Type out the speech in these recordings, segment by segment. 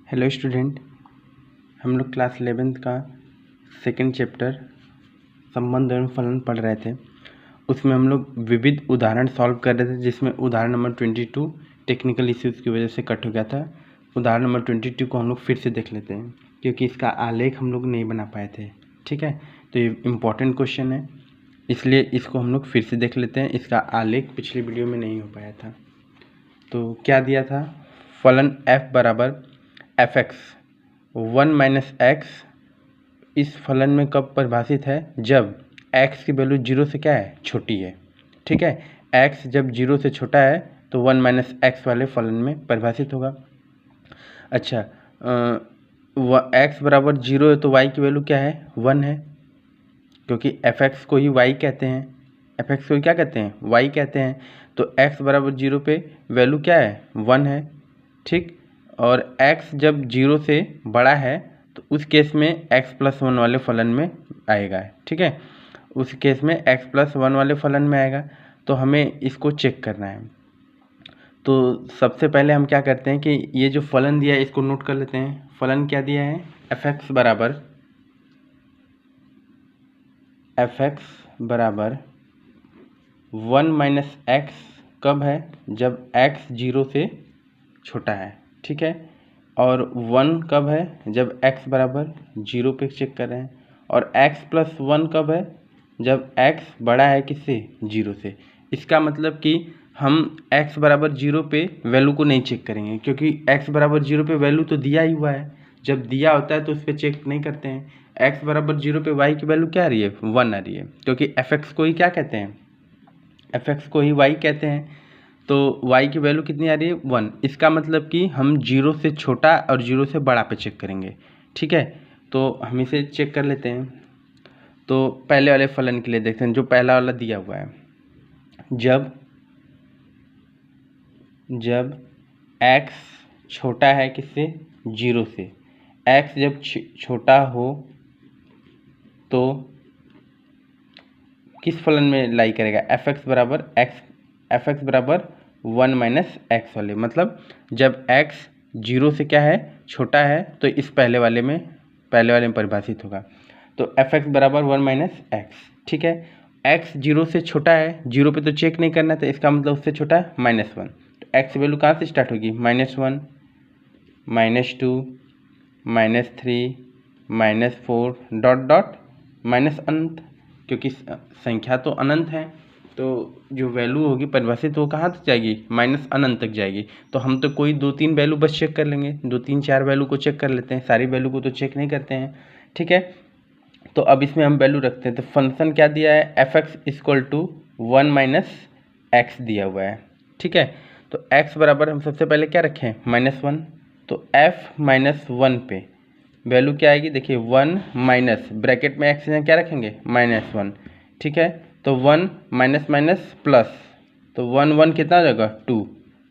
Hello student, हम लोग class 11th का सेकंड चैप्टर संबंध एवं फलन पढ़ रहे थे। उसमें हम लोग विविध उदाहरण सॉल्व कर रहे थे, जिसमें उदाहरण नंबर 22 टेक्निकल इश्यूज़ की वजह से कट हो गया था। उदाहरण नंबर 22 को हम लोग फिर से देख लेते हैं, क्योंकि इसका आलेख हम लोग नहीं बना पाए थे। ठीक है, तो ये इम्पॉर्टेंट क्वेश्चन है, इसलिए इसको हम लोग फिर से देख लेते हैं। इसका आलेख पिछली वीडियो में नहीं हो पाया था। तो क्या दिया था, फलन f बराबर fx 1 माइनस एक्स इस फलन में कब परिभाषित है, जब x की वैल्यू 0 से क्या है, छोटी है। ठीक है, x जब 0 से छोटा है तो 1 माइनस एक्स वाले फलन में परिभाषित होगा। अच्छा, x बराबर 0 है तो y की वैल्यू क्या है, 1 है, क्योंकि fx को ही y कहते हैं। fx को ही क्या कहते हैं, y कहते हैं। तो x बराबर 0 पे वैल्यू क्या है, 1 है। ठीक, और x जब 0 से बड़ा है तो उस केस में x प्लस 1 वाले फलन में आएगा। ठीक है, उस केस में x प्लस 1 वाले फलन में आएगा। तो हमें इसको चेक करना है। तो सबसे पहले हम क्या करते हैं कि ये जो फलन दिया है इसको नोट कर लेते हैं। फलन क्या दिया है, fx बराबर 1 माइनस एक्स कब है, जब x 0 से छोटा है। ठीक है, और 1 कब है, जब x बराबर 0 पे चेक कर रहे हैं। और x प्लस 1 कब है, जब x बड़ा है किससे, 0 से। इसका मतलब कि हम x बराबर 0 पे वैल्यू को नहीं चेक करेंगे, क्योंकि x बराबर 0 पे वैल्यू तो दिया ही हुआ है। जब दिया होता है तो उस पर चेक नहीं करते हैं। x बराबर 0 पे y की वैल्यू क्या आ रही है, 1 आ रही है, क्योंकि fx को ही क्या कहते हैं, fx को ही y कहते हैं। तो y की वैल्यू कितनी आ रही है, 1। इसका मतलब कि हम 0 से छोटा और 0 से बड़ा पे चेक करेंगे। ठीक है, तो हम इसे चेक कर लेते हैं। तो पहले वाले फलन के लिए देखते हैं, जो पहला वाला दिया हुआ है। जब x छोटा है किससे, 0 से। x जब छोटा हो तो किस फलन में लाई करेगा, fx बराबर 1 माइनस एक्स वाले। मतलब जब x 0 से क्या है, छोटा है, तो इस पहले वाले में परिभाषित होगा। तो fx बराबर 1 माइनस एक्स। ठीक है, x 0 से छोटा है, 0 पे तो चेक नहीं करना, तो इसका मतलब उससे छोटा है -1। तो x वैल्यू कहाँ से स्टार्ट होगी, -1, -2, -3, -4 डॉट डॉट माइनस अनंत, क्योंकि संख्या तो अनंत है। तो जो वैल्यू होगी परिभाषित वो कहाँ तक जाएगी, माइनस अनंत तक जाएगी। तो हम तो कोई 2-3 वैल्यू बस चेक कर लेंगे, 2-3-4 वैल्यू को चेक कर लेते हैं, सारी वैल्यू को तो चेक नहीं करते हैं। ठीक है, तो अब इसमें हम वैल्यू रखते हैं। तो फंक्शन क्या दिया है, fx equal to 1 minus x दिया हुआ है। ठीक है, तो x बराबर हम सबसे पहले क्या रखें, -1। तो f -1 पे वैल्यू क्या आएगी, देखिए 1 माइनस ब्रैकेट में x क्या रखेंगे, -1। ठीक है, तो 1 माइनस माइनस प्लस, तो 1 कितना हो जाएगा, 2।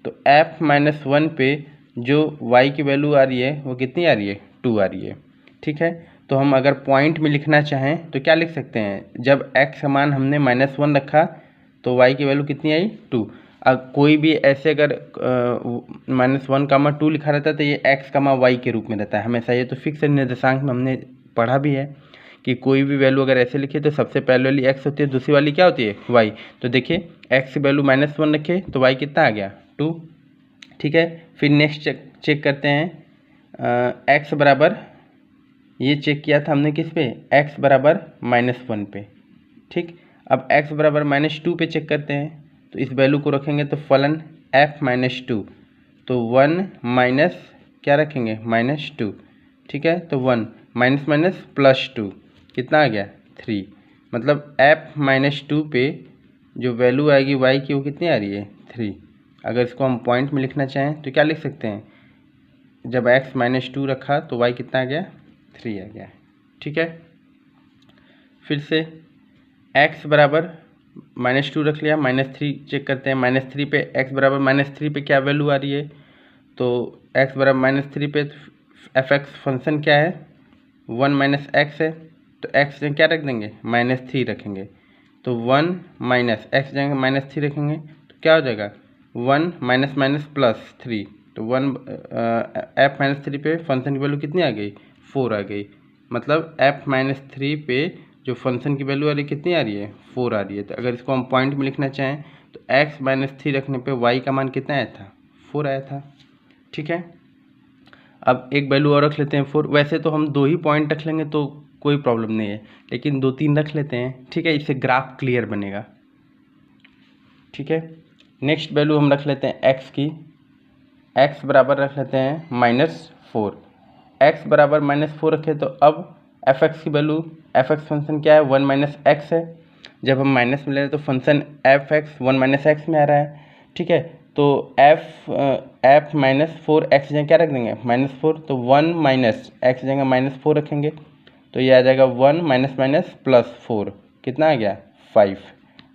तो f -1 पे जो y की वैल्यू आ रही है वो कितनी आ रही है, 2 आ रही है। ठीक है, तो हम अगर पॉइंट में लिखना चाहें तो क्या लिख सकते हैं, जब x का मान हमने -1 रखा तो y की वैल्यू कितनी आई, 2। अब कोई भी ऐसे अगर -1, 2 लिखा रहता है तो ये x, y के रूप में रहता है हमेशा। ये तो फिक्स निर्देशांक में हमने पढ़ा भी है कि कोई भी वैल्यू अगर ऐसे लिखे तो सबसे पहले वाली x होती है, दूसरी वाली क्या होती है, y। तो देखिए x की वैल्यू -1 रखे तो y कितना आ गया, 2। ठीक है, फिर नेक्स्ट चेक करते हैं, x बराबर, ये चेक किया था हमने किस पे, x बराबर -1 पे। ठीक, अब x बराबर -2 पे चेक करते हैं। तो इस वैल्यू को रखेंगे तो फलन f -2, तो 1 माइनस क्या रखेंगे, -2। ठीक है, तो 1 माइनस माइनस प्लस 2 कितना आ गया, 3। मतलब f -2 पे जो वैल्यू आएगी y की वो कितनी आ रही है, 3। अगर इसको हम पॉइंट में लिखना चाहें तो क्या लिख सकते हैं, जब x -2 रखा तो y कितना आ गया, 3 आ गया। ठीक है, फिर से x बराबर -2 रख लिया, -3 चेक करते हैं। -3 पे x बराबर -3 पे क्या वैल्यू आ रही है, तो x बराबर -3 पे fx फंक्शन क्या है, 1 माइनस एक्स है, तो x क्या रख देंगे, -3 रखेंगे। तो 1 माइनस एक्स जगह -3 रखेंगे तो क्या हो जाएगा, 1 माइनस माइनस प्लस 3, तो f-3 पे फंक्शन की वैल्यू कितनी आ गई, 4 आ गई। मतलब f-3 पे जो फंक्शन की वैल्यू आ रही कितनी आ रही है, 4 आ रही है। तो अगर इसको हम पॉइंट में लिखना चाहें तो x-3 रखने पे y का मान कितना आया था, 4 आया था। ठीक है, अब एक वैल्यू और रख लेते हैं 4। वैसे तो हम 2 ही पॉइंट रख लेंगे तो कोई प्रॉब्लम नहीं है, लेकिन 2-3 रख लेते हैं। ठीक है, इससे ग्राफ क्लियर बनेगा। ठीक है, नेक्स्ट वैल्यू हम रख लेते हैं x की। x बराबर रख लेते हैं -4। x बराबर -4 रखे तो अब f(x) की वैल्यू, f(x) फंक्शन क्या है, 1 - x है। जब हम माइनस में ले रहे हैं तो फंक्शन f(x) 1 - x में आ रहा है। ठीक है, तो f -4x जगह क्या रख देंगे, -4। तो 1 - x जगह -4 रखेंगे तो ये आ जाएगा 1 - +4 कितना आ गया, 5।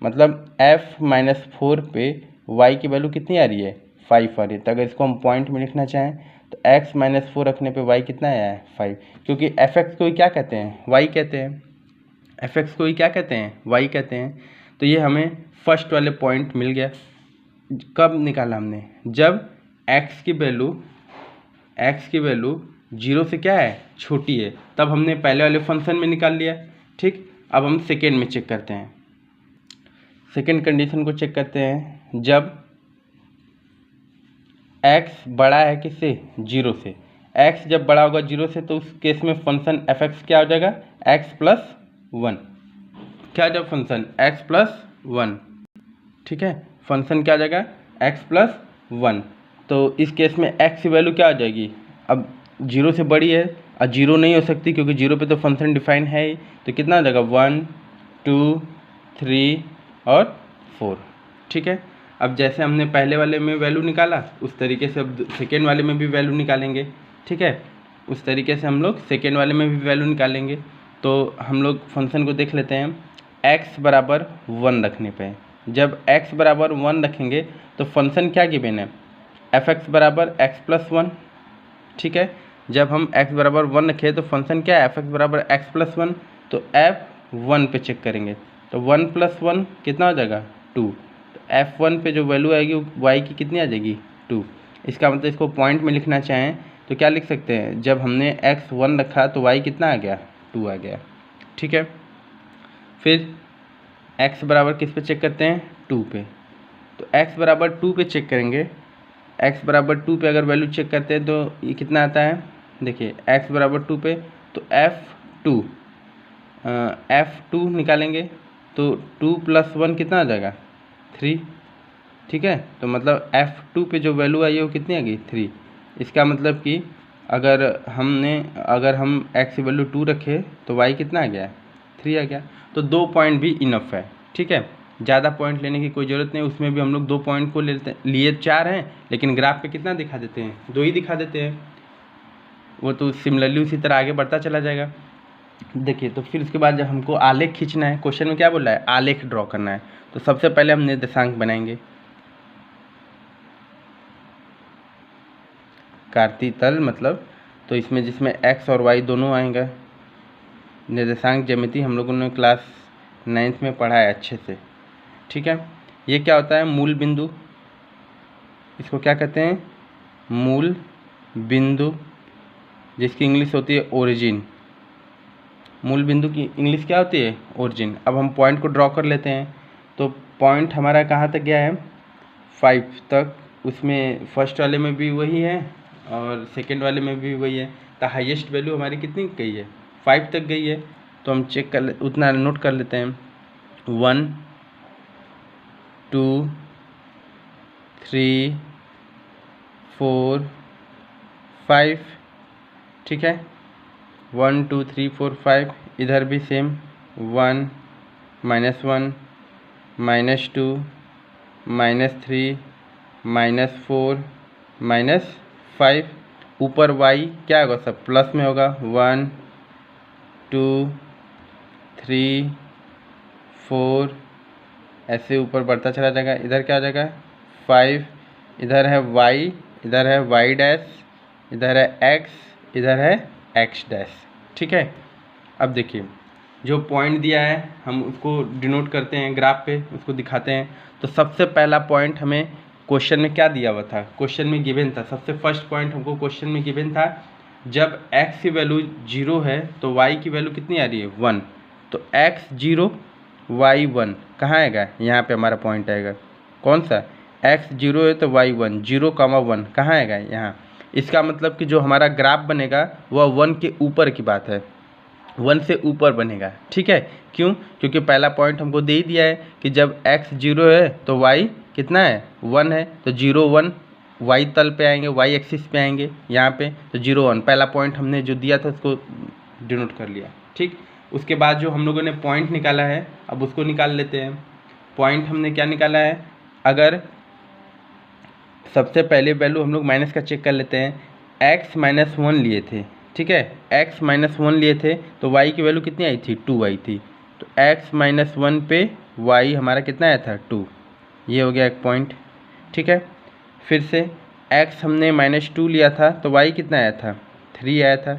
मतलब f-4 पे y की वैल्यू कितनी आ रही है, 5 आ रही है। तो अगर इसको हम पॉइंट में लिखना चाहें तो x-4 रखने पे y कितना आया है, 5। क्योंकि f(x) को ही क्या कहते हैं, y कहते हैं। f(x) को ही क्या कहते हैं, y कहते हैं। तो ये हमें फर्स्ट वाले पॉइंट मिल गया। कब निकाला हमने, जब x की वैल्यू 0 से क्या है, छोटी है, तब हमने पहले वाले फंक्शन में निकाल लिया। ठीक, अब हम सेकेंड में चेक करते हैं। सेकेंड कंडीशन को चेक करते हैं, जब x बड़ा है किससे, 0 से। x जब बड़ा होगा 0 से तो उस केस में फंक्शन f(x) क्या हो जाएगा, x+1। क्या जब फंक्शन x+1। ठीक है, फंक्शन क्या आ जाएगा, x+1। तो इस केस में x की वैल्यू क्या आ जाएगी, अब 0 से बड़ी है और 0 नहीं हो सकती क्योंकि 0 पे तो फंक्शन डिफाइन है ही। तो कितना आ जाएगा, 1 2 3 और 4। ठीक है, अब जैसे हमने पहले वाले में वैल्यू निकाला उस तरीके से अब सेकेंड वाले में भी वैल्यू निकालेंगे। ठीक है, उस तरीके से हम लोग सेकेंड वाले में भी वैल्यू निकालेंगे। तो हम लोग फंक्शन को देख लेते हैं। x बराबर 1 रखने पे, जब x बराबर 1 रखेंगे तो फंक्शन क्या गिवन है, f(x) बराबर x+1। ठीक है, जब हम x बराबर 1 रखें तो फंक्शन क्या है, f(x) बराबर x+1। तो f1 पे चेक करेंगे तो 1 + 1 कितना हो जाएगा, 2। तो f1 पे जो वैल्यू आएगी वो y की कितनी आ जाएगी, 2। इसका मतलब इसको पॉइंट में लिखना चाहें तो क्या लिख सकते हैं, जब हमने x1 रखा तो y कितना आ गया, 2 आ गया। ठीक है, फिर x बराबर किस पे चेक करते हैं, 2 पे। तो x बराबर 2 पे चेक करेंगे। x बराबर 2 पे अगर वैल्यू चेक करते हैं तो ये कितना आता है, देखिए x बराबर 2 पे तो f2 निकालेंगे तो 2 + 1 कितना आ जाएगा, 3। ठीक है, तो मतलब f2 पे जो वैल्यू आई है वो कितनी आ गई, 3। इसका मतलब कि अगर हम x की वैल्यू 2 रखे तो y कितना आ गया, 3 आ गया। तो 2 पॉइंट भी इनफ है। ठीक है, ज़्यादा पॉइंट लेने की कोई ज़रूरत नहीं, उसमें भी हम लोग 2 पॉइंट को लिए 4 हैं, लेकिन ग्राफ पे कितना दिखा देते हैं, 2 ही दिखा देते हैं। वो तो सिमिलरली उसी तरह आगे बढ़ता चला जाएगा। देखिए, तो फिर उसके बाद जब हमको आलेख खींचना है, क्वेश्चन में क्या बोला है, आलेख ड्रॉ करना है। तो सबसे पहले हम निर्देशांक बनाएंगे, कार्तीय तल मतलब, तो इसमें जिसमें x और y दोनों आएंगे। निर्देशांक ज्यामिति हम लोगों ने क्लास 9th में पढ़ा है अच्छे से। ठीक है, ये क्या होता है, मूल बिंदु, इसको क्या कहते हैं, मूल बिंदु, जिसकी इंग्लिश होती है ओरिजिन। मूल बिंदु की इंग्लिश क्या होती है, ओरिजिन। अब हम पॉइंट को ड्रॉ कर लेते हैं। तो पॉइंट हमारा कहाँ तक गया है, 5 तक। उसमें फर्स्ट वाले में भी वही है और सेकेंड वाले में भी वही है। तो हाईएस्ट वैल्यू हमारी कितनी गई है, 5 तक गई है। तो हम चेक कर उतना नोट कर लेते हैं, 1 2 3 4 5। ठीक है, 1 2 3 4 5। इधर भी सेम, 1 -1 -2 -3 -4 -5। ऊपर y क्या होगा, सब प्लस में होगा, 1 2 3 4 ऐसे ऊपर बढ़ता चला जाएगा। इधर क्या आ जाएगा, 5। इधर है y, इधर है y डैश, इधर है x, इधर है x डैश। ठीक है, अब देखिए जो पॉइंट दिया है हम उसको डिनोट करते हैं ग्राफ पे, उसको दिखाते हैं। तो सबसे पहला पॉइंट हमें क्वेश्चन में क्या दिया हुआ था, क्वेश्चन में गिवन था, सबसे फर्स्ट पॉइंट हमको क्वेश्चन में गिवन था जब x की वैल्यू 0 है तो y की वैल्यू कितनी आ रही है 1, तो x 0 y 1 कहाँ आएगा, यहाँ पे हमारा पॉइंट आएगा कौन सा, x 0 है तो y 1, 0,1 कहाँ आएगा यहाँ। इसका मतलब कि जो हमारा ग्राफ बनेगा वह 1 के ऊपर की बात है, 1 से ऊपर बनेगा। ठीक है, क्यों, क्योंकि पहला पॉइंट हमको दे ही दिया है कि जब x 0 है तो y कितना है 1 है, तो 0 1 y तल पे आएंगे, y एक्सिस पे आएंगे यहाँ पे, तो 0 1 पहला पॉइंट हमने जो दिया था उसको डिनोट कर लिया। ठीक, उसके बाद जो हम लोगों ने पॉइंट निकाला है अब उसको निकाल लेते हैं। पॉइंट हमने क्या निकाला है, अगर सबसे पहले वैल्यू हम लोग माइनस का चेक कर लेते हैं, x -1 लिए थे, ठीक है, x -1 लिए थे तो y की वैल्यू कितनी आई थी 2 आई थी, तो x -1 पे y हमारा कितना आया था 2, ये हो गया एक पॉइंट। ठीक है, फिर से x हमने -2 लिया था तो y कितना आया था 3 आया था,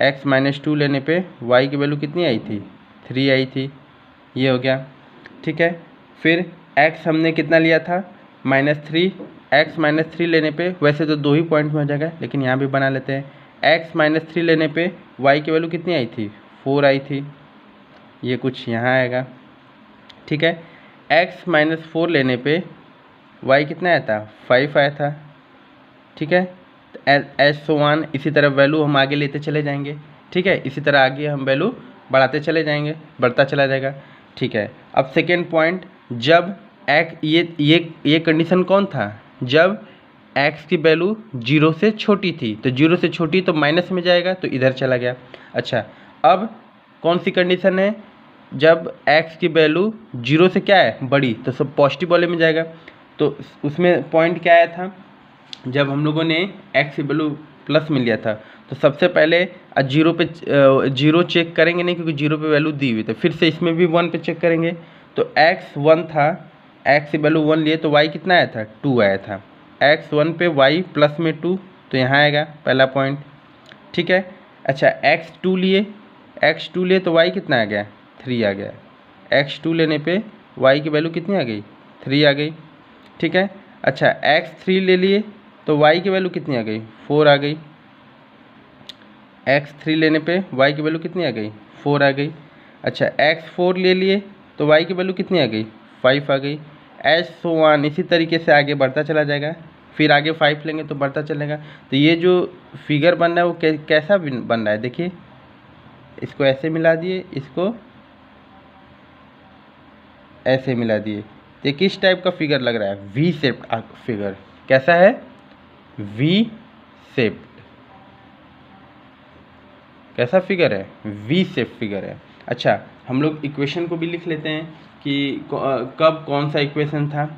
x -2 लेने पे y की वैल्यू कितनी आई थी 3 आई थी, ये हो गया। ठीक है, फिर x हमने कितना लिया था -3, x -3 लेने पे वैसे तो 2 ही पॉइंट में हो जाएगा लेकिन यहाँ भी बना लेते हैं, x -3 लेने पे y की वैल्यू कितनी आई थी 4 आई थी, ये कुछ यहाँ आएगा। ठीक है, x -4 लेने पे y कितना आया था 5 आया था। ठीक है, एज सो वन, इसी तरह वैल्यू हम आगे लेते चले जाएंगे। ठीक है, इसी तरह आगे हम वैल्यू बढ़ाते चले जाएंगे, बढ़ता चला जाएगा। ठीक है, अब सेकेंड पॉइंट, जब x ये कंडीशन कौन था, जब x की वैल्यू 0 से छोटी थी, तो 0 से छोटी तो माइनस में जाएगा तो इधर चला गया। अच्छा, अब कौन सी कंडीशन है, जब x की वैल्यू 0 से क्या है बड़ी तो सब पॉजिटिव वाले में जाएगा। तो उसमें पॉइंट क्या आया था, जब हम लोगों ने x की वैल्यू प्लस में लिया था तो सबसे पहले 0 पे 0 चेक करेंगे नहीं क्योंकि 0 पे वैल्यू दी हुई, तो फिर से इसमें भी 1 पे चेक करेंगे, तो x 1 था, x की वैल्यू 1 लिए तो y कितना आया था 2 आया था, x 1 पे y प्लस में 2 तो यहाँ आएगा पहला पॉइंट। ठीक है, अच्छा x 2 लिए तो y कितना आ गया 3 आ गया, x 2 लेने पे y की वैल्यू कितनी आ गई 3 आ गई। ठीक है, अच्छा x 3 ले लिए तो y की वैल्यू कितनी आ गई 4 आ गई, x 3 लेने पे y की वैल्यू कितनी आ गई 4 आ गई। अच्छा x 4 ले लिए तो y की वैल्यू कितनी आ गई 5 आ गई, एज सो वन, इसी तरीके से आगे बढ़ता चला जाएगा, फिर आगे 5 लेंगे तो बढ़ता चलेगा। तो ये जो फिगर बन रहा है वो कैसा बन रहा है, देखिए इसको ऐसे मिला दिए, इसको ऐसे मिला दिए, तो किस टाइप का फिगर लग रहा है, वी शेप्ड फिगर, कैसा है वी शेप्ड, कैसा फिगर है वी शेप फिगर है। अच्छा, हम लोग इक्वेशन को भी लिख लेते हैं कि कब कौन सा इक्वेशन था।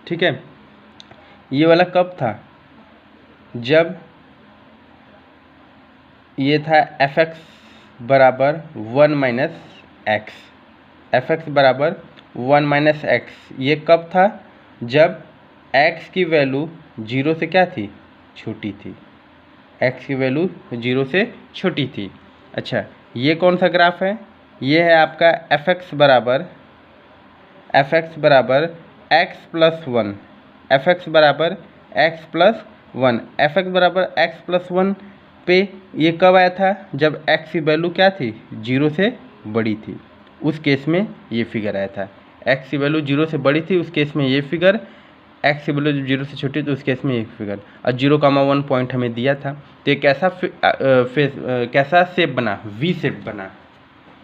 ठीक है, ये वाला कब था, जब ये था f(x) बराबर 1 - x, f(x) बराबर 1 - x, ये कब था, जब x की वैल्यू 0 से क्या थी छोटी थी, x की वैल्यू 0 से छोटी थी। अच्छा, ये कौन सा ग्राफ है, ये है आपका f(x) बराबर x + 1, f(x) बराबर x + 1, f(x) बराबर x + 1 पे ये कब आया था, जब x की वैल्यू क्या थी 0 से बड़ी थी, उस केस में ये फिगर आया था। x की वैल्यू 0 से बड़ी थी उस केस में ये फिगर, x की वैल्यू 0 से छोटी तो उस केस में ये फिगर, और 0,1 पॉइंट हमें दिया था। तो ये कैसा शेप बना, वी शेप बना,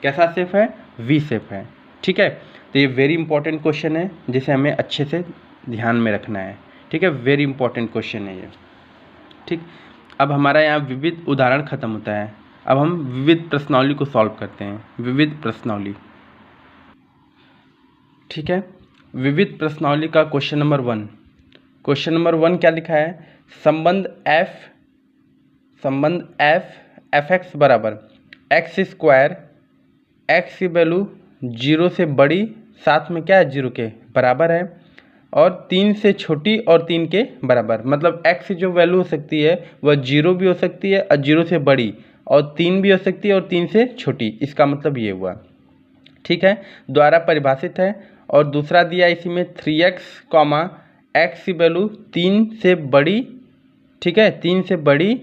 कैसा शेप है वी शेप है। ठीक है, तो ये वेरी इंपॉर्टेंट क्वेश्चन है जिसे हमें अच्छे से ध्यान में रखना है। ठीक है, वेरी इंपॉर्टेंट क्वेश्चन है ये। ठीक, अब हमारा यहाँ विविध उदाहरण खत्म होता है, अब हम विविध प्रश्नावली को सॉल्व करते हैं, विविध प्रश्नावली। ठीक है, विविध प्रश्नावली का क्वेश्चन नंबर 1, क्वेश्चन नंबर 1 क्या लिखा है, संबंध f f(x) बराबर x², x की वैल्यू 0 से बड़ी, साथ में क्या है 0 के बराबर है, और 3 से छोटी और 3 के बराबर, मतलब x की जो वैल्यू हो सकती है वह 0 भी हो सकती है और 0 से बड़ी, और 3 भी हो सकती है और 3 से छोटी, इसका मतलब ये हुआ। ठीक है, द्वारा परिभाषित है, और दूसरा दिया इसी में 3x, एक्स की वैल्यू 3 से बड़ी, ठीक है, 3 से बड़ी,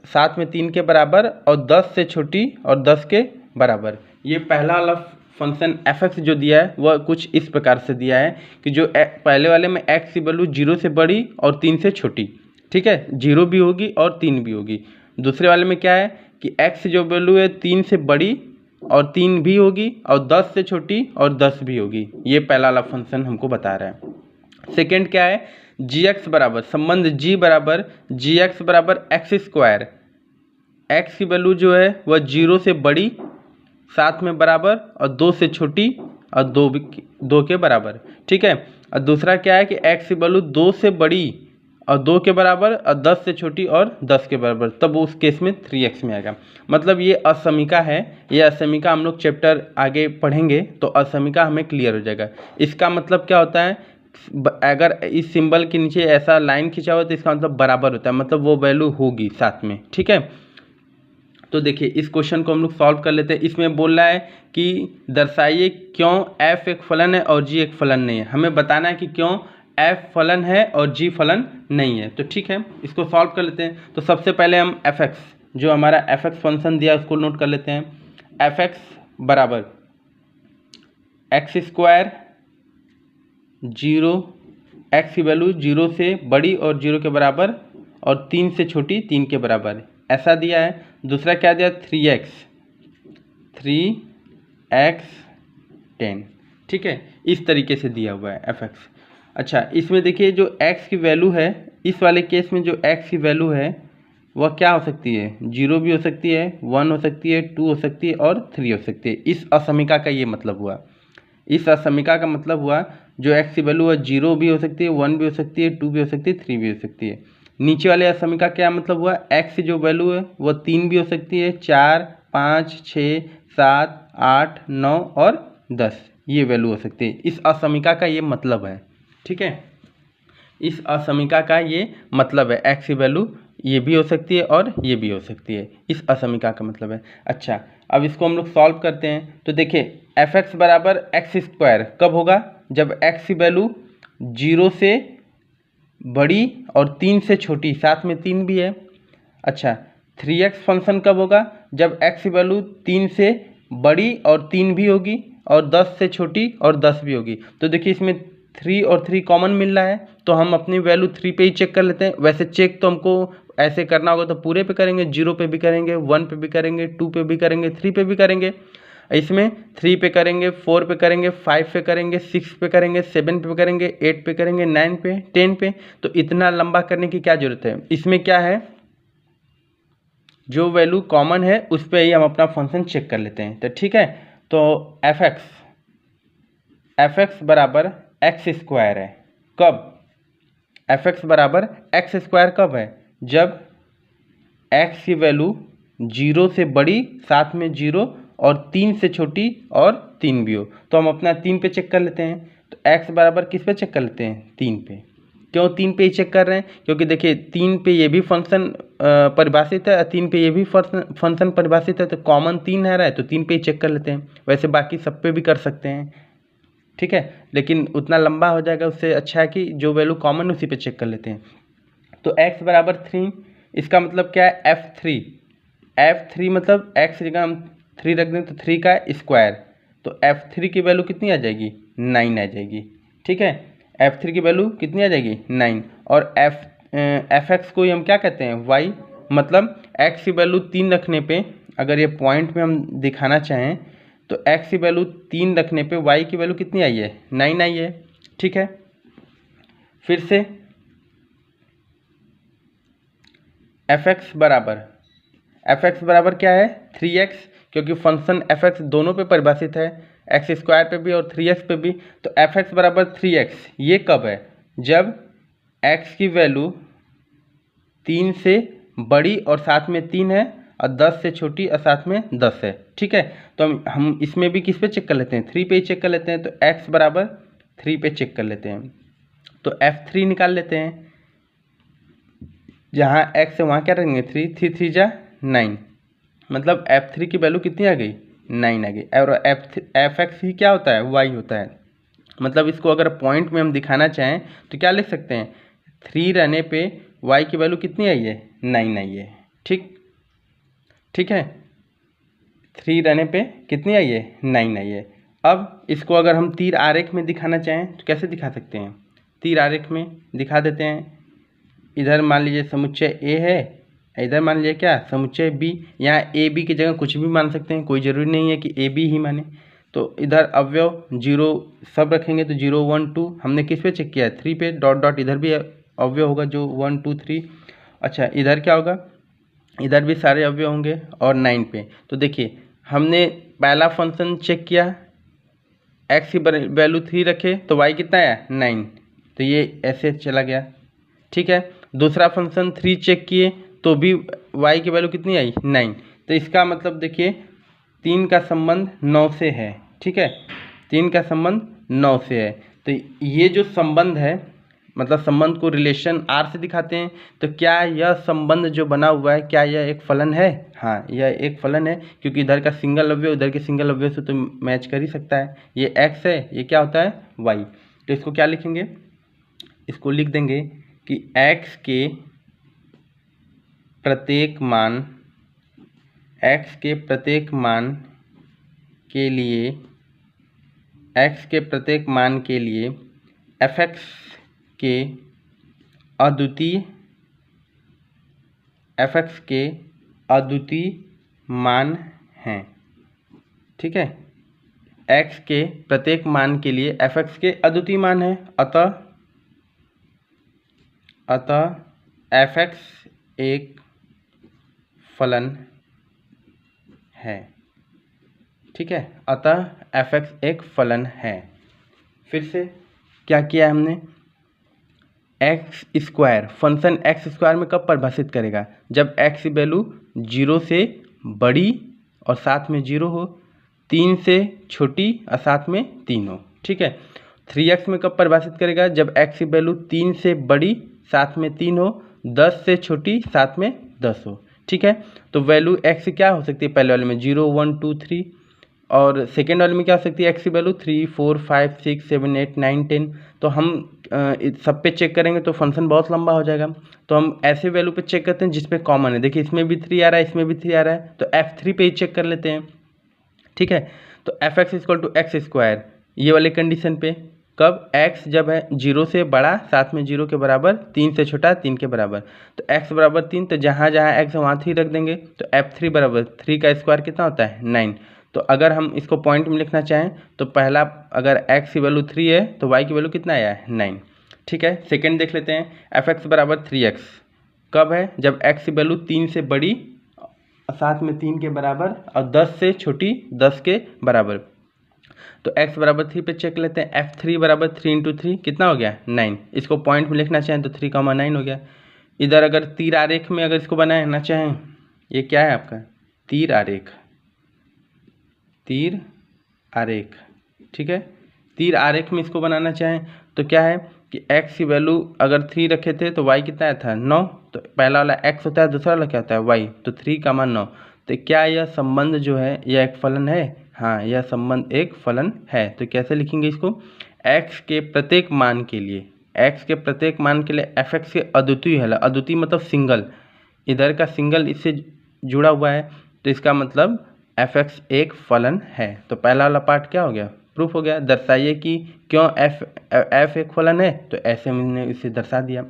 साथ में 3 के बराबर और 10 से छोटी और 10 के बराबर। ये पहला वाला फंक्शन f(x) जो दिया है वह कुछ इस प्रकार से दिया है कि जो पहले वाले में x की वैल्यू 0 से बड़ी और 3 से छोटी, ठीक है, 0 भी होगी और 3 भी होगी। दूसरे वाले में क्या है कि x जो वैल्यू है 3 से बड़ी और 3 भी होगी और 10 से छोटी और 10 भी होगी। ये पहला वाला फंक्शन हमको बता रहा है। सेकेंड क्या है, gx बराबर संबंध g बराबर gx बराबर एक्स स्क्वायर, एक्स की वैल्यू जो है वह 0 से बड़ी, साथ में बराबर और 2 से छोटी और 2 के बराबर, ठीक है। और दूसरा क्या है कि x की वैल्यू 2 से बड़ी और 2 के बराबर और 10 से छोटी और 10 के बराबर, तब उस केस में 3x में आएगा। मतलब ये असमीका है, ये असमीका हम लोग चैप्टर आगे पढ़ेंगे तो असमीका हमें क्लियर हो जाएगा। इसका मतलब क्या होता है, अगर इस सिंबल के नीचे ऐसा लाइन खींचा हुआ तो इसका मतलब बराबर होता है, मतलब वो वैल्यू होगी साथ में, ठीक है। तो देखिए इस क्वेश्चन को हम लोग सॉल्व कर लेते हैं। इसमें बोल रहा है कि दर्शाइए क्यों f एक फलन है और g एक फलन नहीं है। हमें बताना है कि क्यों f फलन है और g फलन नहीं है। तो ठीक है, इसको सॉल्व कर लेते हैं। तो सबसे पहले हम f(x) जो हमारा f(x) फंक्शन दिया उसको नोट कर लेते हैं। f(x) बराबर एक्स स्क्वायर 0, x की वैल्यू 0 से बड़ी और 0 के बराबर और 3 से छोटी 3 के बराबर, ऐसा दिया है। दूसरा क्या दिया, 3x 10, ठीक है, इस तरीके से दिया हुआ है f(x). अच्छा, इसमें देखिए जो x की वैल्यू है, इस वाले केस में जो x की वैल्यू है वह क्या हो सकती है, 0 भी हो सकती है, 1 हो सकती है, 2 हो सकती है और 3 हो सकती है। इस असमीका का ये मतलब हुआ, इस असमीका का मतलब हुआ जो x की वैल्यू है 0 भी हो सकती है, 1 भी हो सकती है, 2 भी हो सकती है, 3 भी हो सकती है। नीचे वाले असमीका क्या मतलब हुआ, x जो वैल्यू है वो 3 भी हो सकती है, 4, 5, 6, 7, 8, 9 और 10 ये वैल्यू हो सकती है। इस असमीका का ये मतलब है, ठीक है, इस असमीका का ये मतलब है, x की वैल्यू ये भी हो सकती है और ये भी हो सकती है, इस असमीका का मतलब है। अच्छा, अब इसको हम लोग सॉल्व करते हैं। तो देखिए f(x) बराबर एक्स स्क्वायर कब होगा, जब x की वैल्यू 0 से बड़ी और 3 से छोटी, साथ में 3 भी है। अच्छा, 3x फंक्शन कब होगा, जब x की वैल्यू 3 से बड़ी और 3 भी होगी और 10 से छोटी और 10 भी होगी। तो देखिए इसमें 3 और 3 कॉमन मिल रहा है, तो हम अपनी वैल्यू 3 पे ही चेक कर लेते हैं। वैसे चेक तो हमको ऐसे करना होगा तो पूरे पे करेंगे, 0 पे भी करेंगे, 1 पे भी करेंगे, 2 पे भी करेंगे, 3 पे भी करेंगे। इसमें 3 पे करेंगे, 4 पे करेंगे, 5 पे करेंगे, 6 पे करेंगे, 7 पे करेंगे, 8 पे करेंगे, 9 पे, 10 पे। तो इतना लंबा करने की क्या जरूरत है, इसमें क्या है जो वैल्यू कॉमन है उस पर ही हम अपना फंक्शन चेक कर लेते हैं। तो ठीक है, तो f(x) बराबर एक्स स्क्वायर है कब, f(x) बराबर एक्स स्क्वायर कब है, जब x की वैल्यू 0 से बड़ी, साथ में 0 और 3 से छोटी और 3 भी हो। तो हम अपना 3 पे चेक कर लेते हैं। तो x बराबर किस पे चेक कर लेते हैं, 3 पे। क्यों 3 पे ही चेक कर रहे हैं, क्योंकि देखिए 3 पे ये भी फंक्शन परिभाषित है और 3 पे ये भी फंक्शन परिभाषित है, तो कॉमन 3 है रहा है तो 3 पे ही चेक कर लेते हैं। वैसे बाकी सब पे भी कर सकते हैं, ठीक है, लेकिन उतना लंबा हो जाएगा, उससे अच्छा है कि जो वैल्यू कॉमन उसी पे चेक कर लेते हैं। तो x बराबर 3, इसका मतलब क्या है, f(3) मतलब x जगह हम 3 रख दें तो 3 का स्क्वायर, तो f(3) की वैल्यू कितनी आ जाएगी, 9 आ जाएगी, ठीक है, f(3) की वैल्यू कितनी आ जाएगी, 9। और f(x) को हम क्या कहते हैं, y, मतलब x की वैल्यू 3 रखने पे, अगर ये पॉइंट में हम दिखाना चाहें तो x की वैल्यू 3 रखने पे y की वैल्यू कितनी आई है, 9 आई है, ठीक है। फिर से f(x) बराबर क्या है, 3x, क्योंकि फंक्शन f(x) दोनों पे परिभाषित है, एक्स स्क्वायर पे भी और 3x पे भी। तो f(x) बराबर 3x ये कब है, जब x की वैल्यू 3 से बड़ी और साथ में 3 है और 10 से छोटी और साथ में 10 है, ठीक है। तो हम इसमें भी किस पे चेक कर लेते हैं, 3 पे ही चेक कर लेते हैं। तो x बराबर 3 पे चेक कर लेते हैं। तो f(3) निकाल लेते हैं, जहाँ x है वहाँ क्या रखेंगे, 3, 3 3 जा 9, मतलब f(3) की वैल्यू कितनी आ गई, 9 आ गई। और f(x) ही क्या होता है, y होता है। मतलब इसको अगर पॉइंट में हम दिखाना चाहें तो क्या लिख सकते हैं, 3 रहने पे y की वैल्यू कितनी आई है, 9 आई है। ठीक है, 3 रहने पे कितनी आई है, 9 आई है। अब इसको अगर हम तीर आरेख में दिखाना चाहें तो कैसे दिखा सकते हैं, तीर आरेख में दिखा देते हैं। इधर मान लीजिए समुच्चय ए है, इधर मान लीजिए क्या, समुच्चय बी। यहाँ ए बी की जगह कुछ भी मान सकते हैं, कोई ज़रूरी नहीं है कि ए बी ही माने। तो इधर अवयव 0 सब रखेंगे तो 0 1 2 हमने किस पे चेक किया है, 3 पे, डॉट डॉट इधर भी अवयव होगा जो 1 2 3। अच्छा इधर क्या होगा, इधर भी सारे अवयव होंगे और 9 पे। तो देखिए हमने पहला फंक्शन चेक किया, एक्स की वैल्यू 3 रखे तो वाई कितना आया, 9, तो ये ऐसे चला गया। ठीक है, दूसरा फंक्शन 3 चेक किए तो भी वाई की वैल्यू कितनी आई, 9। तो इसका मतलब देखिए 3 का संबंध 9 से है। ठीक है, 3 का संबंध 9 से है। तो ये जो संबंध है, मतलब संबंध को रिलेशन आर से दिखाते हैं। तो क्या यह संबंध जो बना हुआ है, क्या यह एक फलन है, हाँ यह एक फलन है, क्योंकि इधर का सिंगल अवयव इधर के सिंगल अवयव से तो मैच कर ही सकता है। ये एक्स है, ये क्या होता है, वाई। तो इसको क्या लिखेंगे, इसको लिख देंगे कि एक्स के प्रत्येक मान, x के प्रत्येक मान के लिए, x के प्रत्येक मान के लिए f(x) के अद्वितीय, f(x) के अद्वितीय मान हैं। ठीक है, x के प्रत्येक मान के लिए f(x) के अद्वितीय मान हैं। अतः f(x) एक फलन है। ठीक है, अतः f(x) एक फलन है। फिर से क्या किया हमने, x square, function x square में कब परिभाषित करेगा, जब x की वैल्यू 0 से बड़ी और साथ में 0 हो, 3 से छोटी और साथ में 3 हो। ठीक है, 3x में कब परिभाषित करेगा, जब x की वैल्यू 3 से बड़ी साथ में 3 हो, 10 से छोटी साथ में 10 हो। ठीक है, तो वैल्यू x क्या हो सकती है, पहले वाले में 0 1 2 3, और सेकेंड वाले में क्या हो सकती है, x की वैल्यू 3 4 5 6 7 8 9 10। तो हम सब पे चेक करेंगे तो फंक्शन बहुत लंबा हो जाएगा। तो हम ऐसे वैल्यू पे चेक करते हैं जिस पे कॉमन है। देखिए इसमें भी 3 आ रहा है, इसमें भी 3 आ रहा है, तो f3 पे ही चेक कर लेते हैं। ठीक है, तो f(x) = x स्क्वायर, ये वाले कंडीशन पे कब, x जब है 0 से बड़ा साथ में 0 के बराबर, 3 से छोटा 3 के बराबर। तो x बराबर 3, तो जहाँ जहाँ x है वहाँ 3 रख देंगे। तो f3 बराबर 3 का स्क्वायर कितना होता है, 9। तो अगर हम इसको पॉइंट में लिखना चाहें तो पहला, अगर x की वैल्यू 3 है तो y की वैल्यू कितना आया है, 9। ठीक है, सेकेंड देख लेते हैं, f(x) बराबर 3x कब है, जब x की वैल्यू 3 से बड़ी साथ में 3 के बराबर और 10 से छोटी 10 के बराबर। तो x बराबर 3 पे चेक लेते हैं, f3 बराबर 3 × 3 कितना हो गया, 9। इसको पॉइंट में लिखना चाहें तो 3, 9 हो गया। इधर अगर तीर आरेख में अगर इसको बनाना चाहें, ये क्या है आपका, तीर आरेख, तीर आरेख। ठीक है, तीर आरेख में इसको बनाना चाहें तो क्या है कि x की वैल्यू अगर 3 रखे थे तो y कितना आया था, 9। तो पहला वाला x होता है, दूसरा वाला क्या होता है, y। तो 3, 9। तो क्या यह संबंध जो है यह एक फलन है, हाँ यह संबंध एक फलन है। तो कैसे लिखेंगे इसको, x के प्रत्येक मान के लिए, x के प्रत्येक मान के लिए f(x) के अद्वितीय है, अद्वितीय मतलब सिंगल, इधर का सिंगल इससे जुड़ा हुआ है, तो इसका मतलब f(x) एक फलन है। तो पहला वाला पार्ट क्या हो गया, प्रूफ हो गया। दर्शाइए कि क्यों f एक फलन है, तो ऐसे हमने इसे दर्शा दिया।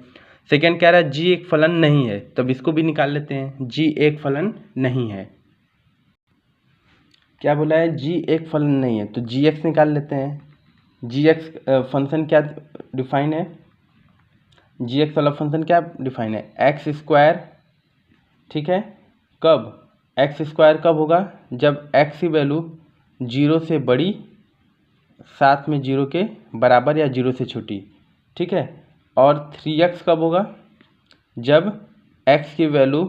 सेकेंड कह रहा है g एक फलन नहीं है, तब इसको भी निकाल लेते हैं, g एक फलन नहीं है। क्या बोला है, g एक फलन नहीं है, तो gx निकाल लेते हैं। gx फंक्शन क्या डिफाइन है, gx वाला फंक्शन क्या डिफाइन है, एक्स स्क्वायर। ठीक है, कब, एक्स स्क्वायर कब होगा, जब x की वैल्यू 0 से बड़ी साथ में 0 के बराबर या 0 से छोटी। ठीक है, और 3x कब होगा, जब x की वैल्यू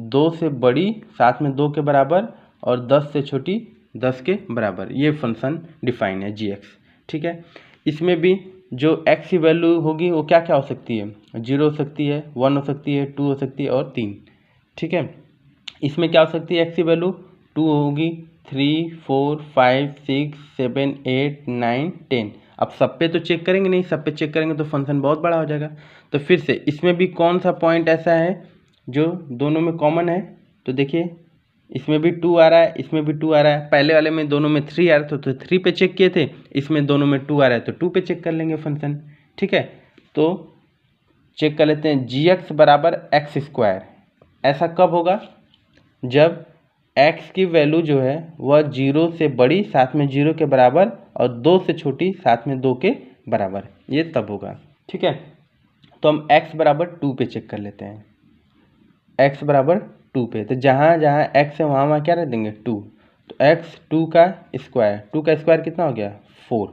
2 से बड़ी साथ में 2 के बराबर और 10 से छोटी 10 के बराबर। ये फंक्शन डिफाइन है gx। ठीक है, इसमें भी जो x की वैल्यू होगी वो क्या क्या हो सकती है, 0 हो सकती है, 1 हो सकती है, 2 हो सकती है और 3। ठीक है, इसमें क्या हो सकती है, x की वैल्यू 2 होगी, 3 4 5 6 7 8 9 10, अब सब पे तो चेक करेंगे नहीं, सब पे चेक करेंगे तो फंक्शन बहुत बड़ा हो जाएगा। तो फिर से इसमें भी कौन सा पॉइंट ऐसा है जो दोनों में कॉमन है, तो देखिए इसमें भी 2 आ रहा है, इसमें भी 2 आ रहा है, पहले वाले में दोनों में 3 आ रहा था तो 3 पे चेक किए थे, इसमें दोनों में 2 आ रहा है तो 2 पे चेक कर लेंगे फंक्शन। ठीक है, तो चेक कर लेते हैं gx बराबर एक्स स्क्वायर। ऐसा कब होगा, जब x की वैल्यू जो है वह 0 से बड़ी साथ में 0 के बराबर और 2 से छोटी साथ में 2 के बराबर, ये तब होगा। ठीक है, तो हम x बराबर 2 पे चेक कर लेते हैं, x बराबर 2 पे, तो जहाँ जहाँ x है वहाँ वहाँ क्या रख देंगे 2, तो x 2 का स्क्वायर कितना हो गया 4।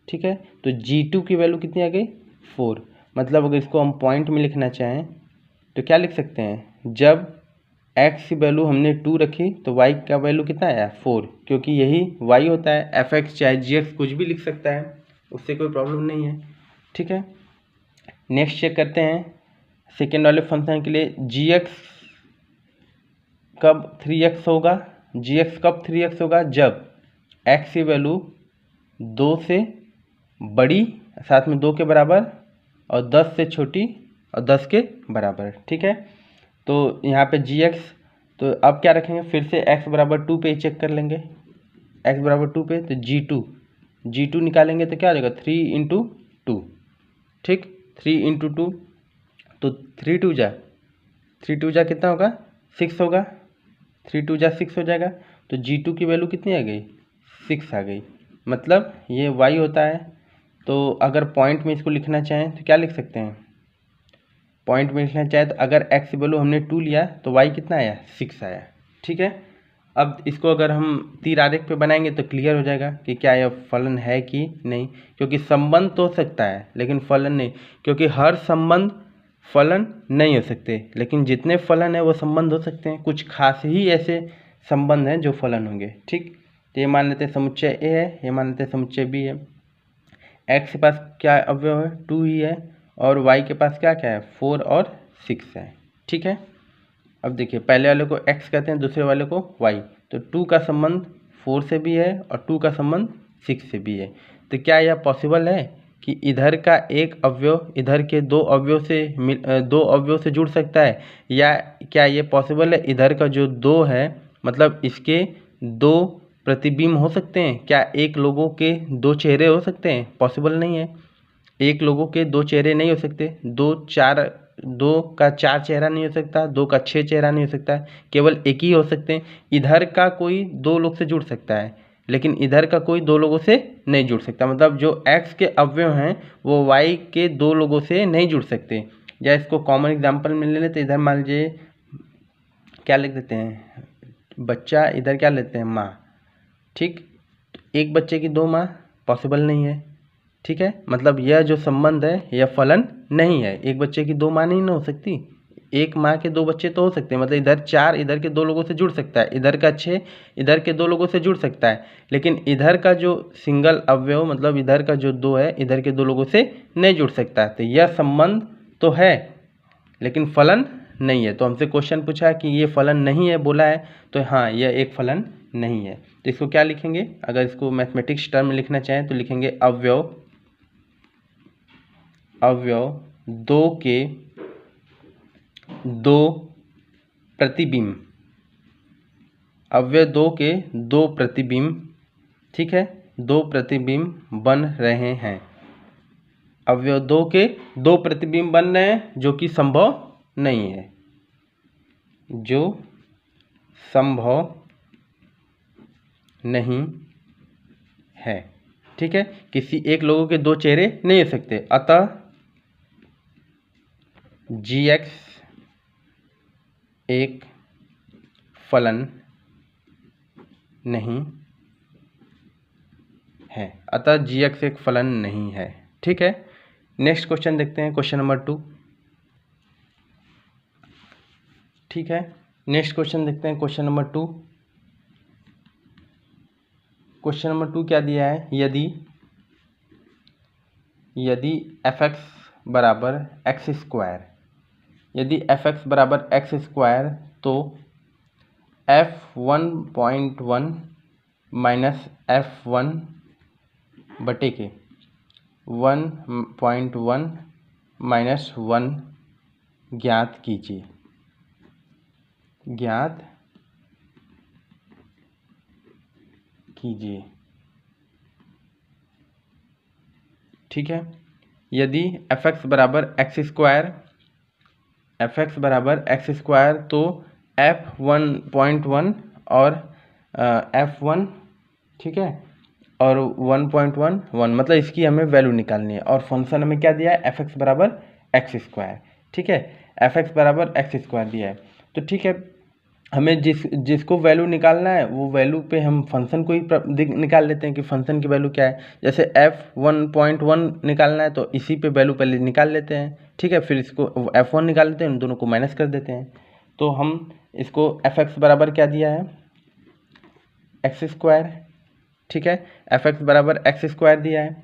ठीक है, तो g2 की वैल्यू कितनी आ गई 4। मतलब अगर इसको हम पॉइंट में लिखना चाहें तो क्या लिख सकते हैं, जब x की वैल्यू हमने 2 रखी तो y का वैल्यू कितना आया 4, क्योंकि यही y होता है। fx चाहे gx कुछ भी लिख सकता है, उससे कोई प्रॉब्लम नहीं है। ठीक है, नेक्स्ट चेक करते हैं सेकेंड वाले फंक्शन के लिए gx कब 3x होगा, gx कब 3x होगा, जब x की वैल्यू 2 से बड़ी साथ में 2 के बराबर और 10 से छोटी और 10 के बराबर। ठीक है, तो यहाँ पे gx, तो अब क्या रखेंगे, फिर से x बराबर 2 पे चेक कर लेंगे, x बराबर 2 पे, तो g2 निकालेंगे तो क्या हो जाएगा 3 इंटू 2। ठीक, 3 इंटू 2, तो 3 टू जा कितना होगा 6 होगा, 3 टू जा 6 हो जाएगा, तो g2 की वैल्यू कितनी आ गई 6 आ गई। मतलब ये y होता है। तो अगर पॉइंट में इसको लिखना चाहें तो क्या लिख सकते हैं, पॉइंट में लिखना चाहे तो अगर x की वैल्यू हमने 2 लिया तो y कितना आया 6 आया। ठीक है, अब इसको अगर हम तीर आरेख पे बनाएंगे तो क्लियर हो जाएगा कि क्या यह फलन है कि नहीं, क्योंकि संबंध तो हो सकता है लेकिन फलन नहीं, क्योंकि हर संबंध फलन नहीं हो सकते, लेकिन जितने फलन है वो संबंध हो सकते हैं। कुछ खास ही ऐसे संबंध हैं जो फलन होंगे। ठीक, तो ये मान लेते हैं समुच्चय ए है, ये मान लेते हैं समुच्चय बी है। x के पास क्या अवयव है 2 ही है, और y के पास क्या क्या है 4 और 6 है। ठीक है, अब देखिए पहले वाले को x कहते हैं, दूसरे वाले को y, तो 2 का संबंध 4 से भी है और 2 का संबंध 6 से भी है। तो क्या यह पॉसिबल है कि इधर का एक अवयव इधर के दो अवयव से जुड़ सकता है, या क्या ये पॉसिबल है इधर का जो 2 है मतलब इसके 2 प्रतिबिंब हो सकते हैं, क्या एक लोगों के 2 चेहरे हो सकते हैं, पॉसिबल नहीं है। एक लोगों के 2 चेहरे नहीं हो सकते, 2 का 4 चेहरा नहीं हो सकता, 2 का 6 चेहरा नहीं हो सकता, केवल एक ही हो सकते हैं। इधर का कोई 2 लोग से जुड़ सकता है लेकिन इधर का कोई 2 लोगों से नहीं जुड़ सकता, मतलब जो x के अवयव हैं वो y के 2 लोगों से नहीं जुड़ सकते। या इसको कॉमन एग्जांपल में ले लेते, इधर मान लीजिए क्या लिख देते हैं बच्चा, इधर क्या लेते हैं माँ। ठीक, एक बच्चे की 2 माँ पॉसिबल नहीं है। ठीक है, मतलब यह जो संबंध है यह फलन नहीं है, एक बच्चे की 2 माँ नहीं ना हो सकती, एक माँ के 2 बच्चे तो हो सकते हैं, मतलब इधर 4 इधर के 2 लोगों से जुड़ सकता है, इधर का 6 इधर के 2 लोगों से जुड़ सकता है, लेकिन इधर का जो सिंगल अवयव मतलब इधर का जो 2 है इधर के 2 लोगों से नहीं जुड़ सकता है। तो यह संबंध तो है लेकिन फलन नहीं है। तो हमसे क्वेश्चन पूछा है कि ये फलन नहीं है बोला है, तो हाँ यह एक फलन नहीं है। तो इसको क्या लिखेंगे, अगर इसको मैथमेटिक्स टर्म में लिखना चाहें तो लिखेंगे अवयव 2 के 2 प्रतिबिंब, अवयव 2 के 2 प्रतिबिंब। ठीक है, 2 प्रतिबिंब बन रहे हैं, अवयव 2 के 2 प्रतिबिंब बन रहे हैं जो कि संभव नहीं है, जो संभव नहीं है। ठीक है, किसी एक लोगों के 2 चेहरे नहीं हो सकते, अतः gx एक फलन नहीं है, अतः gx एक फलन नहीं है। ठीक है, नेक्स्ट क्वेश्चन देखते हैं, क्वेश्चन नंबर 2। ठीक है, नेक्स्ट क्वेश्चन देखते हैं, क्वेश्चन नंबर 2। क्वेश्चन नंबर 2 क्या दिया है, यदि fx बराबर एक्स स्क्वायर, यदि fx बराबर एक्स स्क्वायर तो f1.1 माइनस f1 बटे के 1.1 माइनस 1 ज्ञात कीजिए। ज्ञात कीजिए, ठीक है। यदि f(x) बराबर एक्स स्क्वायर, f(x) बराबर एक्स स्क्वायर, तो f(1.1) और f(1), ठीक है, और 1.1 मतलब इसकी हमें वैल्यू निकालनी है। और फंक्शन हमें क्या दिया है, f(x) बराबर एक्स स्क्वायर, ठीक है, f(x) बराबर एक्स स्क्वायर दिया है। तो ठीक है, हमें जिसको वैल्यू निकालना है वो वैल्यू पे हम फंक्शन को ही निकाल लेते हैं कि फंक्शन की वैल्यू क्या है। जैसे f(1.1) निकालना है तो इसी पे वैल्यू पहले निकाल लेते हैं, ठीक है, फिर इसको f(1) निकाल लेते हैं, उन दोनों को माइनस कर देते हैं। तो हम इसको f(x) बराबर क्या दिया है, एक्स स्क्वायर, ठीक है, f(x) बराबर एक्स स्क्वायर दिया है।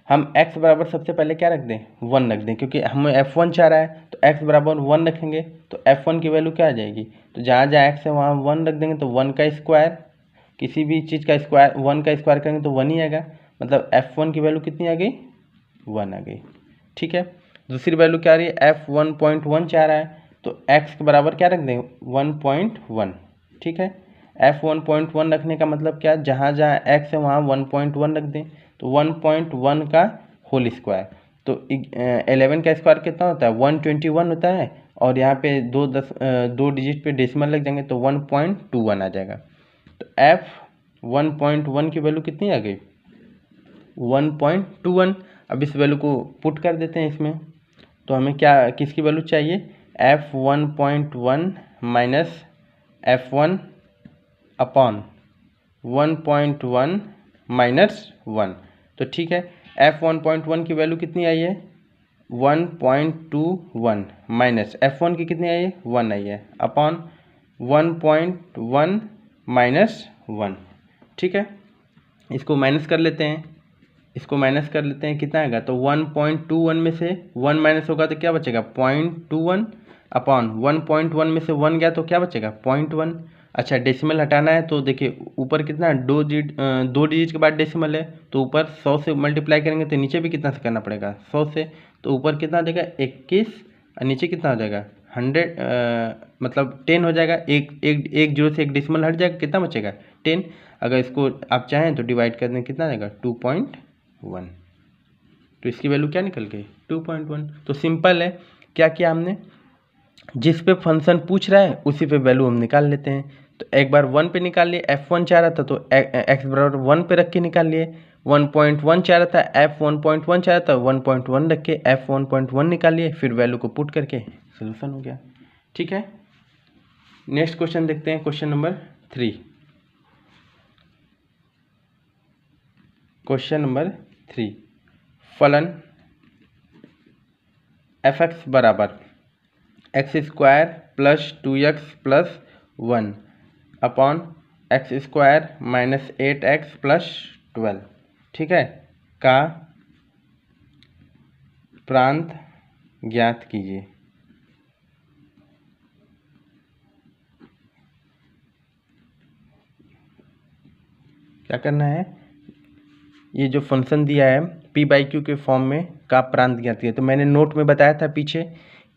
हम x बराबर सबसे पहले क्या रख दें, 1 रख दें, क्योंकि हमें f(1) चाह रहा है, तो x बराबर 1 रखेंगे तो f(1) की वैल्यू क्या आ जाएगी, तो जहाँ जहाँ x है वहाँ 1 रख देंगे, तो 1 का स्क्वायर, किसी भी चीज़ का स्क्वायर 1 का स्क्वायर करेंगे तो 1 ही आएगा, मतलब f(1) की वैल्यू कितनी आ गई, 1 आ गई, ठीक है। दूसरी वैल्यू क्या आ रही है, f(1.1) चाह रहा है, तो x के बराबर क्या रख दें, 1.1, ठीक है। f(1.1) रखने का मतलब क्या, जहाँ जहाँ x है वहाँ 1.1 रख दें, तो 1.1 का होल स्क्वायर, तो 11 का स्क्वायर कितना होता है, 121 होता है, और यहाँ पे दो डिजिट पे डेसिमल लग जाएंगे तो 1.21 आ जाएगा। तो f(1.1) की वैल्यू कितनी आ गई, 1.21। अब इस वैल्यू को पुट कर देते हैं इसमें, तो हमें क्या, किसकी वैल्यू चाहिए, f(1.1) minus f(1) upon 1.1 minus 1, तो ठीक है, f(1.1) की वैल्यू कितनी आई है, 1.21 माइनस f(1) की कितनी आई है, 1 आई है, अपॉन 1.1 माइनस 1, ठीक है। इसको माइनस कर लेते हैं, इसको माइनस कर लेते हैं, कितना आएगा, तो 1.21 में से 1 माइनस होगा तो क्या बचेगा, 0.21, अपॉन 1.1 में से 1 गया तो क्या बचेगा, 0.1। अच्छा, डेसिमल हटाना है तो देखिए ऊपर कितना, दो डिजिट के बाद डेसिमल है, तो ऊपर 100 से मल्टीप्लाई करेंगे तो नीचे भी कितना से करना पड़ेगा, 100 से, तो ऊपर कितना देगा 21, और नीचे कितना हो जाएगा 100, मतलब 10 हो जाएगा, एक जीरो से एक डेसिमल हट जाएगा, कितना बचेगा 10। अगर इसको आप चाहें तो डिवाइड कर दें, कितना आ जाएगा 2.1, तो इसकी वैल्यू क्या निकल गई, 2.1। तो सिंपल है, क्या किया हमने, जिस पे फंक्शन पूछ रहा है उसी पे वैल्यू हम निकाल लेते हैं। तो एक बार 1 पे निकाल लिए, f(1) चाह रहा था तो x बराबर 1 पे रख के निकाल लिए, 1.1 चाह रहा था, f(1.1) चाह रहा था, 1.1 रख के f(1.1) निकाल लिए, फिर वैल्यू को पुट करके सोल्यूशन हो गया, ठीक है। नेक्स्ट क्वेश्चन देखते हैं, क्वेश्चन नंबर 3। क्वेश्चन नंबर 3, फलन f(x) बराबर x square plus 2x plus 1 upon x square minus 8x plus 12, ठीक है, का प्रांत ज्ञात कीजिए। क्या करना है, ये जो फंक्शन दिया है p/q के फॉर्म में का प्रांत ज्ञात कीजिए। तो मैंने नोट में बताया था पीछे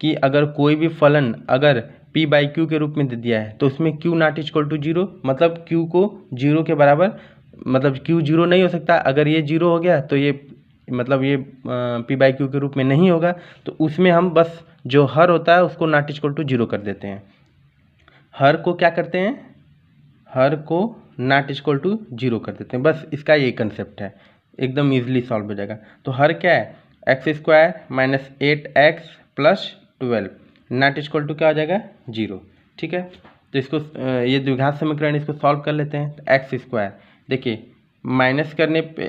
कि अगर कोई भी फलन अगर p/q के रूप में दे दिया है तो उसमें q नॉट इक्वल टू 0, मतलब q को 0 के बराबर, मतलब q 0 नहीं हो सकता, अगर ये 0 हो गया तो ये मतलब ये p/q के रूप में नहीं होगा, तो उसमें हम बस जो हर होता है उसको नॉट इक्वल टू 0 कर देते हैं। हर को क्या करते हैं, हर को नॉट इक्वल टू 0 कर देते हैं, बस इसका ये कंसेप्ट है, एकदम इजीली सॉल्व हो जाएगा। तो हर क्या है, x square minus 8x plus 12 not equal to क्या हो जाएगा, 0, ठीक है। तो इसको ये द्विघात समीकरण, इसको सॉल्व कर लेते हैं। तो एक्स स्क्वायर, देखिए माइनस करने पे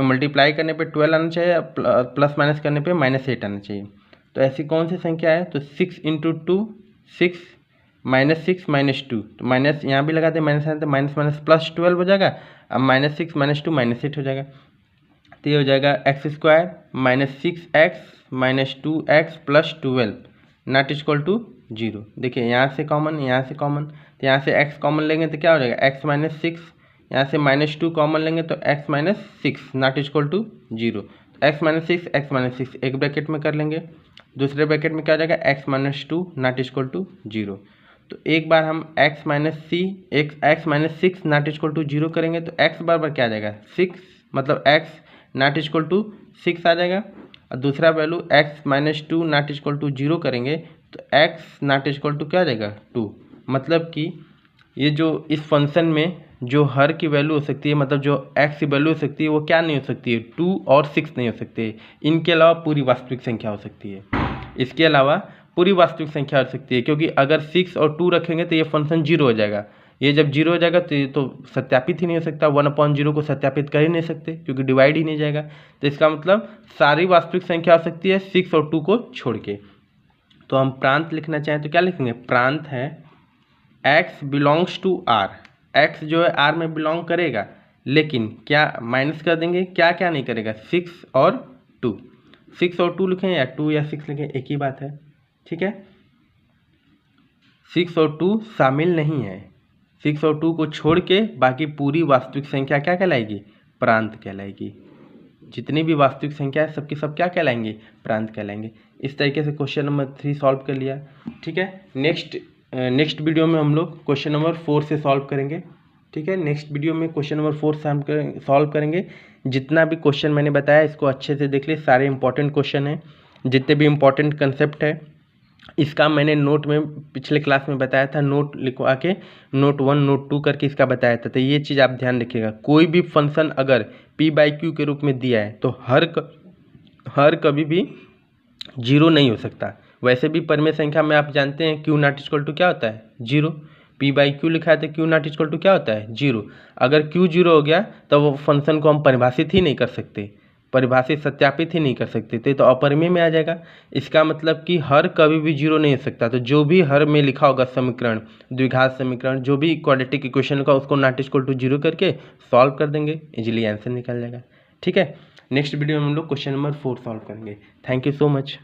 मल्टीप्लाई करने पे 12 आना चाहिए, प्लस माइनस करने पे -8 आना चाहिए। तो ऐसी कौन सी संख्या है, तो 6 × 2 6 -6 -2, तो माइनस यहाँ भी लगा दें, माइनस आते माइनस माइनस प्लस 12 हो जाएगा, अब -6 -2 -8 हो जाएगा, तो ये हो जाएगा x square minus 6x - 2x plus 12 not equal to 0। देखिए यहाँ से कॉमन, यहाँ से कॉमन, तो यहाँ से x कॉमन लेंगे तो क्या हो जाएगा, x - 6, यहाँ से -2 कॉमन लेंगे तो x - 6 not equal to 0, x minus six एक ब्रैकेट में कर लेंगे, दूसरे ब्रैकेट में क्या हो जाएगा x minus two not equal to zero. तो एक बार हम x minus six not equal to zero करेंगे तो एक्स बराबर क्या आ जाएगा सिक्स, मतलब x not equal to six आ जाएगा। और दूसरा value x minus two not equal to zero करेंगे तो एक्स नॉट इक्वल टू क्या आ जाएगा टू। मतलब कि ये जो इस फंक्शन में जो हर की वैल्यू हो सकती है, मतलब जो एक्स की वैल्यू हो सकती है वो क्या नहीं हो सकती है, टू और सिक्स नहीं हो सकती है। इनके अलावा पूरी वास्तविक संख्या हो सकती है, इसके अलावा पूरी वास्तविक संख्या हो सकती है, क्योंकि अगर सिक्स और टू रखेंगे तो ये फंक्शन जीरो हो जाएगा। ये जब जीरो हो जाएगा तो ये तो सत्यापित ही नहीं हो सकता, 1/0 को सत्यापित कर ही नहीं सकते क्योंकि डिवाइड ही नहीं जाएगा। तो इसका मतलब सारी वास्तविक संख्या हो सकती है सिक्स और टू को छोड़ के। तो हम प्रांत लिखना चाहें तो क्या लिखेंगे, प्रांत है x belongs to r, x जो है r में बिलोंग करेगा, लेकिन क्या माइनस कर देंगे, क्या क्या नहीं करेगा, सिक्स और टू। सिक्स और टू लिखें या टू या सिक्स लिखें एक ही बात है, ठीक है। सिक्स और टू शामिल नहीं है, सिक्स और टू को छोड़ के बाकी पूरी वास्तविक संख्या क्या कहलाएगी, प्रांत कहलाएगी। जितनी भी वास्तविक संख्या है सबकी सब क्या कहलाएंगे, प्रांत कहलाएंगे। इस तरीके से क्वेश्चन नंबर 3 सॉल्व कर लिया, ठीक है। नेक्स्ट वीडियो में हम लोग क्वेश्चन नंबर 4 से सॉल्व करेंगे, ठीक है। नेक्स्ट वीडियो में क्वेश्चन नंबर 4 सॉल्व करेंगे। जितना भी क्वेश्चन मैंने बताया इसको अच्छे से देख ले, सारे इंपॉर्टेंट क्वेश्चन हैं, जितने भी इंपॉर्टेंट कंसेप्ट है इसका मैंने नोट में पिछले क्लास में बताया था, नोट लिखवा के नोट 1 नोट 2 करके इसका बताया था। तो ये चीज़ आप ध्यान रखिएगा, कोई भी फंक्शन अगर p/q के रूप में दिया है तो हर कभी भी जीरो नहीं हो सकता। वैसे भी परिमेय संख्या में आप जानते हैं q नॉट इक्वल टू क्या होता है, जीरो। p/q लिखा है तो q नॉट इक्वल टू क्या होता है, जीरो। अगर q जीरो हो गया तो वो फंक्शन को हम परिभाषित ही नहीं कर सकते, परिभाषित सत्यापित ही नहीं कर सकते थे, तो अपरिमेय में आ जाएगा। इसका मतलब कि हर कभी भी जीरो नहीं हो सकता। तो जो भी हर में लिखा होगा समीकरण, द्विघात समीकरण, जो भी क्वाड्रेटिक इक्वेशन होगा उसको नॉट इक्वल टू जीरो करके सॉल्व कर देंगे, इजीली आंसर निकल जाएगा, ठीक है। नेक्स्ट वीडियो में हम लोग क्वेश्चन नंबर 4 सॉल्व करेंगे। Thank you so much.